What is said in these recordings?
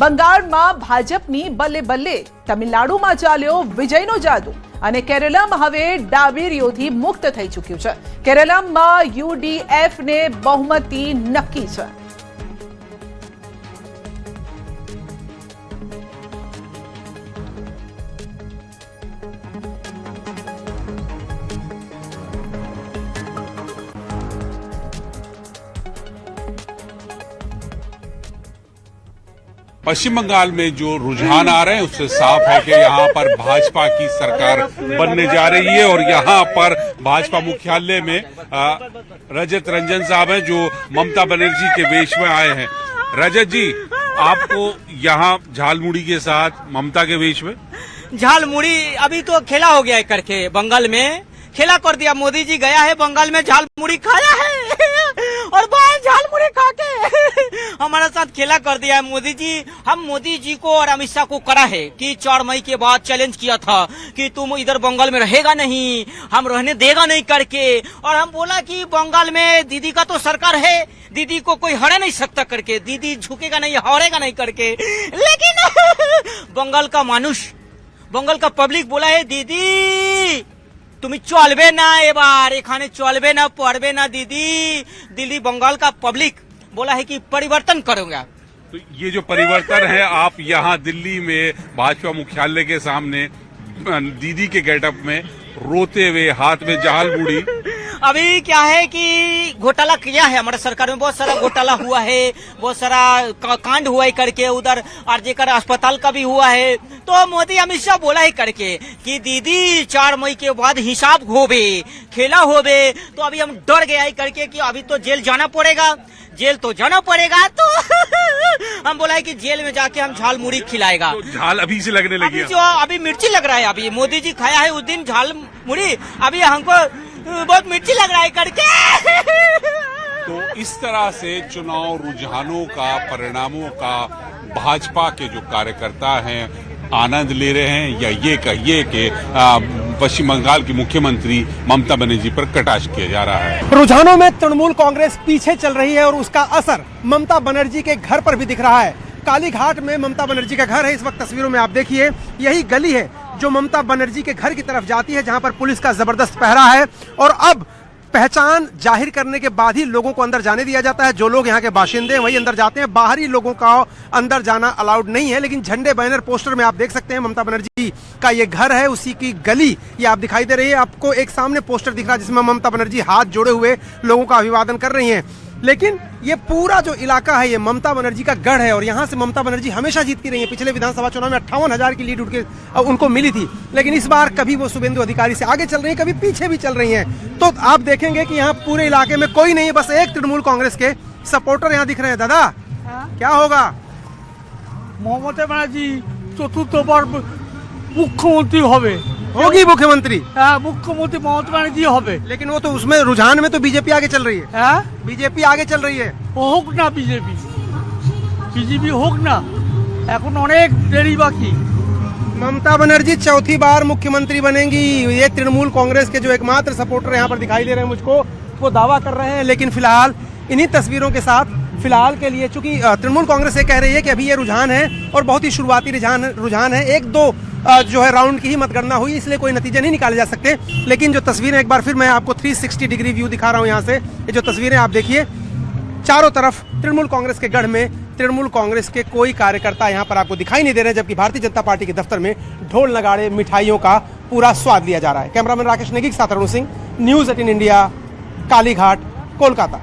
બંગાળમાં ભાજપની બલ્લે બલ્લે, તમિલનાડુમાં ચાલ્યો વિજયનો જાદુ અને કેરળમાં હવે ડાબેરીઓથી મુક્ત થઈ ચૂક્યું છે. કેરળમાં યુડીએફને બહુમતી નક્કી છે. पश्चिम बंगाल में जो रुझान आ रहे हैं उससे साफ है कि यहाँ पर भाजपा की सरकार बनने जा रही है और यहाँ पर भाजपा मुख्यालय में रजत रंजन साहब हैं जो ममता बनर्जी के वेश में आए हैं. रजत जी, आपको यहाँ झालमुड़ी के साथ ममता के वेश में झालमुड़ी अभी तो खेला हो गया है करके बंगाल में खेला कर दिया. मोदी जी गया है बंगाल में, झालमुड़ी खाया है और बाहर झालमुड़ी खा के हमारे साथ खेला कर दिया है मोदी जी. हम मोदी जी को और अमित शाह को करा है कि 4 मई के बाद चैलेंज किया था कि तुम इधर बंगाल में रहेगा नहीं, हम रहने देगा नहीं करके. और हम बोला कि बंगाल में दीदी का तो सरकार है, दीदी को कोई हरा नहीं सकता करके, दीदी झुकेगा नहीं, हारेगा नहीं करके. लेकिन बंगाल का मानुष, बंगाल का पब्लिक बोला है दीदी তুমি চলবে না, এবার এখানে চলবে না, পড়বে না दीदी. दिल्ली बंगाल का पब्लिक बोला है कि परिवर्तन करूंगा. तो ये जो परिवर्तन है, आप यहाँ दिल्ली में भाजपा मुख्यालय के सामने दीदी के गेटअप में रोते हुए, हाथ में झालमुड़ी. अभी क्या है कि घोटाला किया है हमारे सरकार में, बहुत सारा घोटाला हुआ है, बहुत सारा कांड हुआ है करके, उधर आरजेकर अस्पताल का भी हुआ है. तो मोदी अमित शाह बोला ही करके कि दीदी 4 मई के बाद हिसाब होबे, खेला होबे. तो अभी हम डर गया ही करके कि अभी तो जेल जाना पड़ेगा, जेल तो जाना पड़ेगा. तो हम बोला है कि जेल में जाके हम झाल मुड़ी खिलाएगा. तो झाल अभी से लगने लगी, अभी जो अभी मिर्ची लग रहा है. अभी मोदी जी खाया है उस दिन झाल मुड़ी, अभी हमको बहुत मिर्ची लग रहा है करके. तो इस तरह से चुनाव रुझानों का, परिणामों का भाजपा के जो कार्यकर्ता हैं आनंद ले रहे हैं, या ये कहिए कि पश्चिम बंगाल की मुख्यमंत्री ममता बनर्जी पर कटाक्ष किया जा रहा है. रुझानों में तृणमूल कांग्रेस पीछे चल रही है और उसका असर ममता बनर्जी के घर पर भी दिख रहा है. कालीघाट में ममता बनर्जी का घर है. इस वक्त तस्वीरों में आप देखिए, यही गली है जो ममता बनर्जी के घर की तरफ जाती है, जहां पर पुलिस का जबरदस्त पहरा है. और अब पहचान जाहिर करने के बाद ही लोगों को अंदर जाने दिया जाता है. जो लोग यहाँ के बाशिंदे हैं वही अंदर जाते हैं, बाहरी लोगों का अंदर जाना अलाउड नहीं है. लेकिन झंडे, बैनर, पोस्टर में आप देख सकते हैं ममता बनर्जी का ये घर है, उसी की गली ये आप दिखाई दे रही है. आपको एक सामने पोस्टर दिख रहा है जिसमें ममता बनर्जी हाथ जोड़े हुए लोगों का अभिवादन कर रही हैं. लेकिन ये पूरा जो इलाका है ये ममता बनर्जी का गढ़ है और यहाँ से ममता बनर्जी हमेशा जीतती रही है. पिछले विधानसभा चुनाव में 58,000 की लीड उनको मिली थी, लेकिन इस बार कभी वो शुभेंदु अधिकारी से आगे चल रही है, कभी पीछे भी चल रही हैं. तो आप देखेंगे कि यहाँ पूरे इलाके में कोई नहीं है, बस एक तृणमूल कांग्रेस के सपोर्टर यहाँ दिख रहे हैं. दादा, क्या होगा? ममता बनर्जी चतुर्थ बार मुख्यमंत्री होगी मुख्यमंत्री. मुख्यमंत्री ममता बनर्जी होबे. लेकिन वो तो उसमें रुझान में तो बीजेपी आगे चल रही है. बीजेपी आगे चल रही है. হোক না বিজেপি হোক না, এখন অনেক দেরি বাকি. ममता बनर्जी चौथी बार मुख्यमंत्री बनेंगी, ये तृणमूल कांग्रेस के जो एकमात्र सपोर्टर यहाँ पर दिखाई दे रहे हैं मुझको, वो दावा कर रहे हैं. लेकिन फिलहाल इन्हीं तस्वीरों के साथ फिलहाल के लिए, चूंकि तृणमूल कांग्रेस ये कह रही है कि अभी ये रुझान है और बहुत ही शुरुआती रुझान है, 1-2 जो है राउंड की ही मतगणना हुई, इसलिए कोई नतीजे नहीं निकाले जा सकते. लेकिन जो तस्वीरें, एक बार फिर मैं आपको 360 डिग्री व्यू दिखा रहा हूँ यहाँ से. ये जो तस्वीरें आप देखिए, चारों तरफ तृणमूल कांग्रेस के गढ़ में तृणमूल कांग्रेस के कोई कार्यकर्ता यहाँ पर आपको दिखाई नहीं दे रहे, जबकि भारतीय जनता पार्टी के दफ्तर में ढोल नगाड़े, मिठाइयों का पूरा स्वाद लिया जा रहा है. कैमरामैन राकेश नेगी के साथ अरुण सिंह, न्यूज 18 इंडिया, कालीघाट, कोलकाता.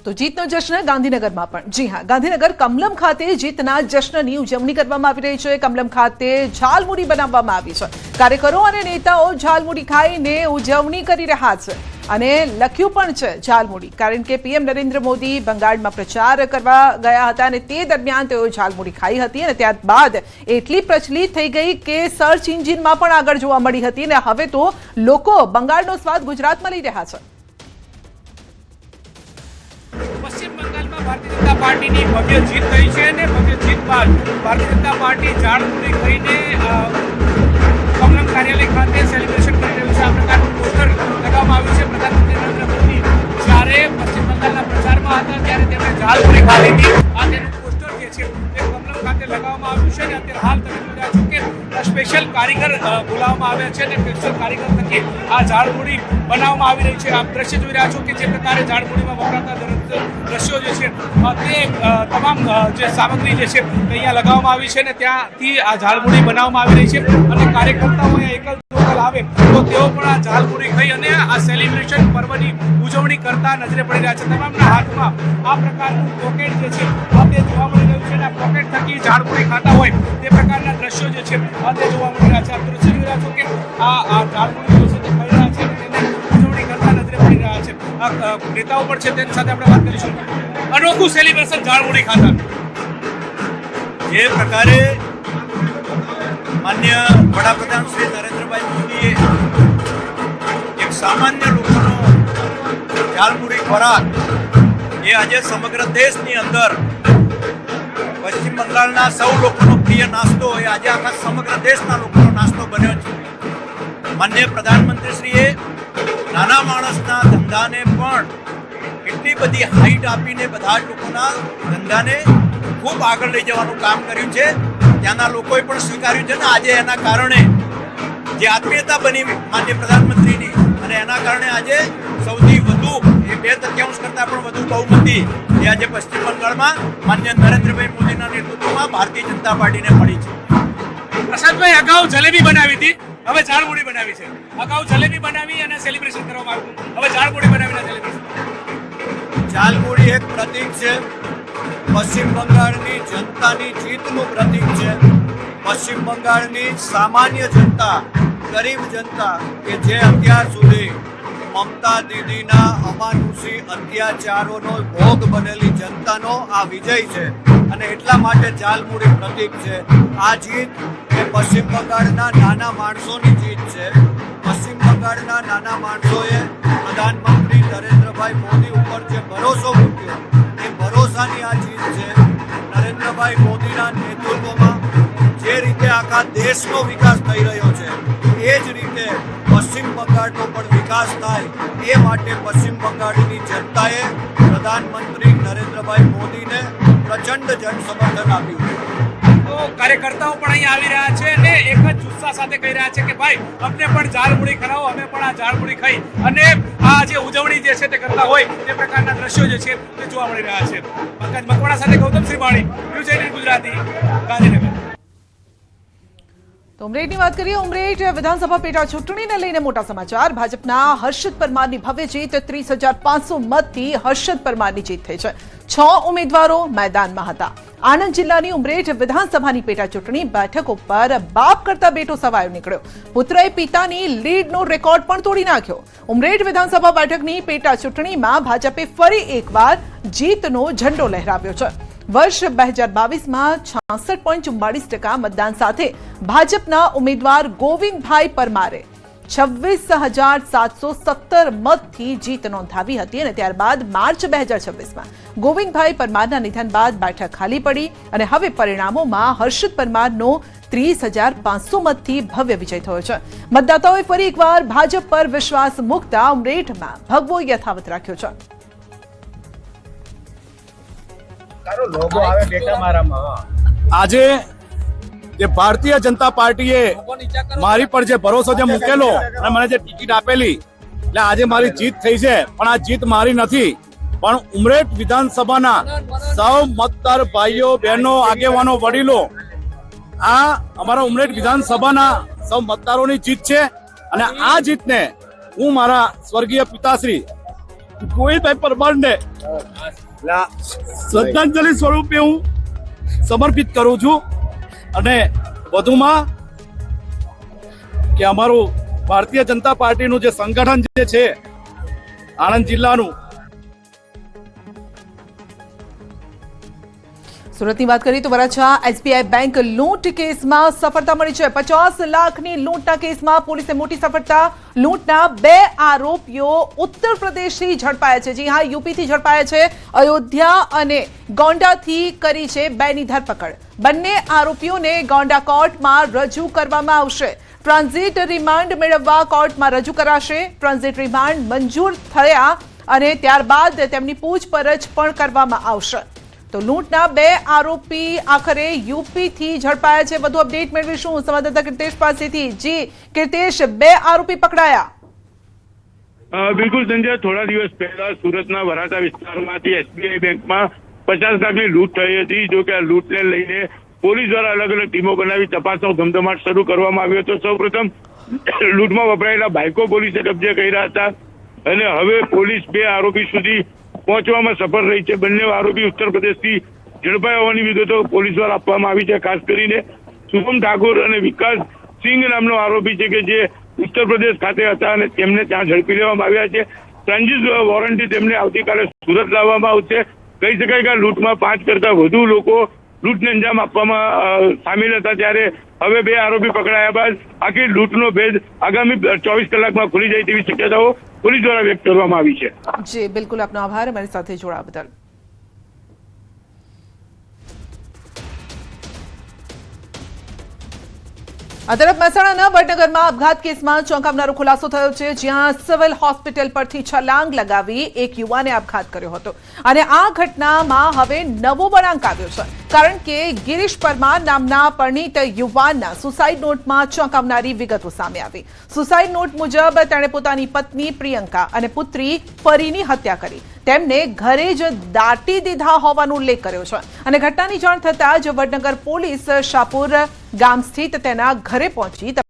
તો જીતનો જશ્ન ગાંધીનગરમાં પણ. જી હા, ગાંધીનગર કમલમ ખાતે જીતના જશ્નની ઉજવણી કરવામાં આવી રહી છે. કમલમ ખાતે ઝાલમુડી બનાવવામાં આવી છે. કાર્યકરો અને નેતાઓ ઝાલમુડી ખાઈને ઉજવણી કરી રહ્યા છે અને લખ્યું પણ છે ઝાલમુડી, કારણ કે પીએમ નરેન્દ્ર મોદી બંગાળમાં પ્રચાર કરવા ગયા હતા અને તે દરમિયાન તેઓ ઝાલમુડી ખાઈ હતી અને ત્યારબાદ એટલી પ્રચલિત થઈ ગઈ કે સર્ચ એન્જિનમાં પણ આગળ જોવા મળી હતી અને હવે તો લોકો બંગાળનો સ્વાદ ગુજરાતમાં લઈ રહ્યા છે. પશ્ચિમ બંગાળમાં ભારતીય જનતા પાર્ટીની ભવ્ય જીત થઈ છે અને ભવ્ય જીત બાદ ભારતીય જનતા પાર્ટી ઝાડમુડી ખાઈને કમલમ કાર્યાલય ખાતે સેલિબ્રેશન કરી રહ્યું છે. આ પ્રકારનું પોસ્ટર લગાવવામાં આવ્યું છે. પ્રધાનમંત્રી નરેન્દ્ર મોદી જ્યારે પશ્ચિમ બંગાળના પ્રચારમાં હતા ત્યારે તેમણે ઝાડમુડી ખાધી હતી. આ તેનું પોસ્ટર જે છે છે ને અત્યારે હાલ તમે જોઈ રહ્યા છો કે સ્પેશિયલ કારીગર બોલાવવામાં આવ્યા છે અને સ્પેશિયલ કારીગર થકી આ ઝાડમૂડી બનાવવામાં આવી રહી છે. આપ દ્રશ્ય જોઈ રહ્યા છો કે જે પ્રકારે ઝાડમૂડીમાં વપરાતા દ્રશ્યો જે છે તે તમામ જે સામગ્રી જે છે તે અહીંયા લગાવવામાં આવી છે ને ત્યાંથી આ ઝાડમૂડી બનાવવામાં આવી રહી છે અને કાર્યકર્તાઓ અહીંયા એકલ આવે તો તેઓ પણ આ ઝાડમૂડી ખાઈ અને આ સેલિબ્રેશન પર્વની ઉજવણી કરતા નજરે પડી રહ્યા છે. તમામના હાથમાં આ પ્રકારનું પોકેટ જે છે તે જોવા મળી રહ્યું છે અને આ પોકેટ થકી ઝાડમૂડી ખાતા હોય તે પ્રકારના દ્રશ્યો જે છે તે જોવા મળી રહ્યા છે. આપ દ્રશ્ય જોઈ રહ્યા છો કે આ ઝાડમૂડી જે છે તે ખાઈ રહ્યા છે અને તેને ઉજવણી કરતા નજરે પડી રહ્યા છે. આ નેતાઓ પણ છે તેની સાથે આપણે વાત કરીશું. અનોખું સેલિબ્રેશન ઝાડમૂડી ખાતા જે પ્રકારે માન્ય વડાપ્રધાન શ્રી નરેન્દ્રભાઈ મોદીએ એક સામાન્ય લોકોનો ઝાડમૂડી ખોરાક એ આજે સમગ્ર દેશની અંદર પશ્ચિમ બંગાળના સૌ લોકોનો પ્રિય નાસ્તો એ આજે આખા સમગ્ર દેશના લોકોનો નાસ્તો બન્યો છે. માન્ય પ્રધાનમંત્રીશ્રીએ નાના માણસના ધંધાને પણ એટલી બધી હાઈટ આપીને બધા જ લોકોના ધંધાને ખૂબ આગળ લઈ જવાનું કામ કર્યું છે. ત્યાંના લોકોએ પણ સ્વીકાર્યું છે ને આજે એના કારણે જે આત્મીયતા બની માન્ય પ્રધાનમંત્રીની અને એના કારણે આજે સૌથી વધુ એ 2/3 કરતાં પણ વધુ બહુમતી એ આજે પશ્ચિમ બંગાળમાં માન્ય નરેન્દ્રભાઈ મોદીના નેતૃત્વમાં ભારતીય જનતા પાર્ટીને મળી છે. પ્રસાદભાઈ, અગાઉ જલેબી બનાવી હતી, હવે ઝાડમૂડી બનાવી છે. અગાઉ જલેબી બનાવી અને સેલિબ્રેશન કરવામાં આવ્યું, હવે ઝાડમૂડી બનાવીને સેલિબ્રેશન. ઝાડમૂડી એક પ્રતીક છે, પશ્ચિમ બંગાળની જનતાની જીતનું પ્રતીક છે. પશ્ચિમ બંગાળની સામાન્ય જનતા, ગરીબ જનતા કે જે અત્યાર સુધી મમતા દીદીના અમાનુષી અત્યાચારોનો ભોગ બનેલી જનતાનો આ વિજય છે અને એટલા માટે ઝાડમૂડી પ્રતીક છે. આ જીત એ પશ્ચિમ બંગાળના નાના માણસોની જીત છે. પશ્ચિમ બંગાળના નાના માણસોએ પ્રધાનમંત્રી નરેન્દ્રભાઈ મોદી ઉપર જે ભરોસો મૂક્યો એ ભરોસાની આ જીત છે. નરેન્દ્રભાઈ મોદીના નેતૃત્વમાં જે રીતે આખા દેશનો વિકાસ થઈ રહ્યો છે એ જ રીતે પશ્ચિમ બંગાળનો પણ વિકાસ થાય એ માટે પશ્ચિમ બંગાળની જનતાએ પ્રધાનમંત્રી નરેન્દ્રભાઈ મોદીને પ્રચંડ જન સમર્થન આપ્યું. તો કાર્યકર્તાઓ પણ અહીંયા આવી રહ્યા છે અને એક જ જુસ્સા સાથે કહી રહ્યા છે કે ભાઈ અમને પણ ઝાડમૂડી ખવડાવો, અમે પણ આ ઝાડમૂડી ખાઈ અને આ જે ઉજવણી જે છે તે કરતા હોય તે પ્રકારના દ્રશ્યો જે છે તે જોવા મળી રહ્યા છે. પંકજ મકવાણા સાથે ગૌતમ શ્રીમાળી, ન્યૂઝ 18 ગુજરાતી, ગાંધીનગર. તો ઉમરેઠની વાત કરીએ. ઉમરેઠ વિધાનસભા પેટા ચૂંટણીને લઈને મોટા સમાચાર. ભાજપના હર્ષદ પરમારની ભવ્ય જીત, 30,500 મતથી હર્ષદ પરમારની જીત થઈ છે. 6 ઉમેદવારો મેદાનમાં હતા. આણંદ જિલ્લાની ઉમરેઠ વિધાનસભાની પેટા ચૂંટણી બેઠક ઉપર બાપ કરતા બેટો સવાયો નીકળ્યો. પુત્રએ પિતાની લીડનો રેકોર્ડ પણ તોડી નાખ્યો. ઉમરેઠ વિધાનસભા બેઠકની પેટા ચૂંટણીમાં ભાજપે ફરી એકવાર જીતનો ઝંડો લહેરાવ્યો છે. વર્ષ 2022માં 66.44% મતદાન સાથે ભાજપના ઉમેદવાર ગોવિંદભાઈ પરમારે 26,717 મતથી જીત નોંધાવી હતી અને ત્યારબાદ માર્ચ 2026માં ગોવિંદભાઈ પરમારના નિધન બાદ બેઠક ખાલી પડી અને હવે પરિણામોમાં હર્ષદ પરમારનો 30,500 મતથી ભવ્ય વિજય થયો છે. મતદાતાઓએ ફરી એકવાર ભાજપ પર વિશ્વાસ મૂકતા ઉમરેઠમાં ભગવો યથાવત રાખ્યો છે. આજે જે ભારતીય જનતા પાર્ટીએ મારી પર જે ભરોસો જે મૂકેલો અને મને જે ટિકિટ આપેલી એટલે આજે મારી જીત થઈ છે. પણ આ જીત મારી નથી, પણ ઉમરેઠ વિધાનસભાના સૌ મતદાર ભાઈઓ બહેનો આગેવાનો વડીલો આ અમારા ઉમરેઠ વિધાનસભાના સૌ મતદારોની જીત છે અને આ જીતને હું મારા સ્વર્ગીય પિતાશ્રી ગોવિંદભાઈ પરમારને શ્રદ્ધાંજલિ સ્વરૂપે હું સમર્પિત કરું છું. અને વધુમાં કે અમારું ભારતીય જનતા પાર્ટીનું જે સંગઠન જે છે આણંદ જિલ્લાનું. સુરતની વાત કરીએ તો વરાછા એસબીઆઈ બેંક લૂંટ કેસમાં સફળતા મળી છે. 50 લાખની લૂંટના કેસમાં પોલીસે મોટી સફળતા. લૂંટના 2 આરોપીઓ ઉત્તર પ્રદેશથી ઝડપાયા છે. જી હા, યુપીથી ઝડપાયા છે. અયોધ્યા અને ગોંડાથી કરી છે 2ની ધરપકડ. બંને આરોપીઓને ગોંડા કોર્ટમાં રજૂ કરવામાં આવશે. ટ્રાન્ઝિટ રિમાન્ડ મેળવવા કોર્ટમાં રજૂ કરાશે. ટ્રાન્ઝિટ રિમાન્ડ મંજૂર થયા અને ત્યારબાદ તેમની પૂછપરછ પણ કરવામાં આવશે. તો લૂંટના 2 આરોપી આખરે યુપીથી ઝડપાયા છે. વધુ અપડેટ મેળવીશું સંવાદદાતા કીર્તેશ પાસેથી. જી કીર્તેશ, 2 આરોપી પકડાયા. બિલકુલ સંજય, થોડા દિવસ પહેલા સુરતના વરાછા વિસ્તારમાંથી એસબીઆઈ બેંકમાં 50 લાખની લૂંટ થઈ હતી. જો કે આ લૂંટને લઈને પોલીસ દ્વારા અલગ અલગ ટીમો બનાવી તપાસનો ધમધમાટ શરૂ કરવામાં આવ્યો હતો. સૌપ્રથમ લૂંટમાં વપરાયેલા બાઇકો પોલીસે કબજે કર્યા હતા અને હવે પોલીસ 2 આરોપી સુધી પહોંચવામાં સફળ રહી છે. બંને આરોપી ઉત્તર પ્રદેશથી ઝડપાયા હોવાની વિગતો પોલીસ દ્વારા આપવામાં આવી છે. ખાસ કરીને શુભમ ઠાકોર અને વિકાસ સિંઘ નામનો આરોપી છે કે જે ઉત્તર પ્રદેશ ખાતે હતા અને તેમને ત્યાં ઝડપી લેવામાં આવ્યા છે. ટ્રાન્ઝિટ વોરંટથી તેમને આવતીકાલે સુરત લાવવામાં આવશે. કહી શકાય કે લૂંટમાં 5 કરતા વધુ લોકો લૂંટને અંજામ આપવામાં સામેલ હતા. ત્યારે હવે 2 આરોપી પકડાયા બાદ આખી લૂંટનો ભેદ આગામી 24 કલાકમાં ખુલી જાય તેવી શક્યતાઓ પોલીસ દ્વારા વ્યક્ત કરવામાં આવી છે. જી બિલકુલ, આપનો આભાર અમારી સાથે જોડાવા બદલ. આ તરફ મહેસાણાના વડનગરમાં આપઘાત કેસમાં ચોંકાવનારો ખુલાસો થયો છે, જ્યાં સિવિલ હોસ્પિટલ પરથી છલાંગ લગાવી એક યુવાને આપઘાત કર્યો હતો. અને આ ઘટનામાં હવે નવો વળાંક આવ્યો છે, કારણ કે ગિરીશ પરમાર નામના પરિણીત યુવાનના સુસાઇડ નોટમાં ચોંકાવનારી વિગતો સામે આવી. સુસાઇડ નોટ મુજબ તેણે પોતાની પત્ની પ્રિયંકા અને પુત્રી પરીની હત્યા કરી. તેમને ઘરે જ દાટી દીધા હોવાનો ઉલ્લેખ કર્યો છે. અને ઘટનાની જાણ થતાં જ વડનગર પોલીસ શાહપુર ગામ સ્થિત તેના ઘરે પહોંચી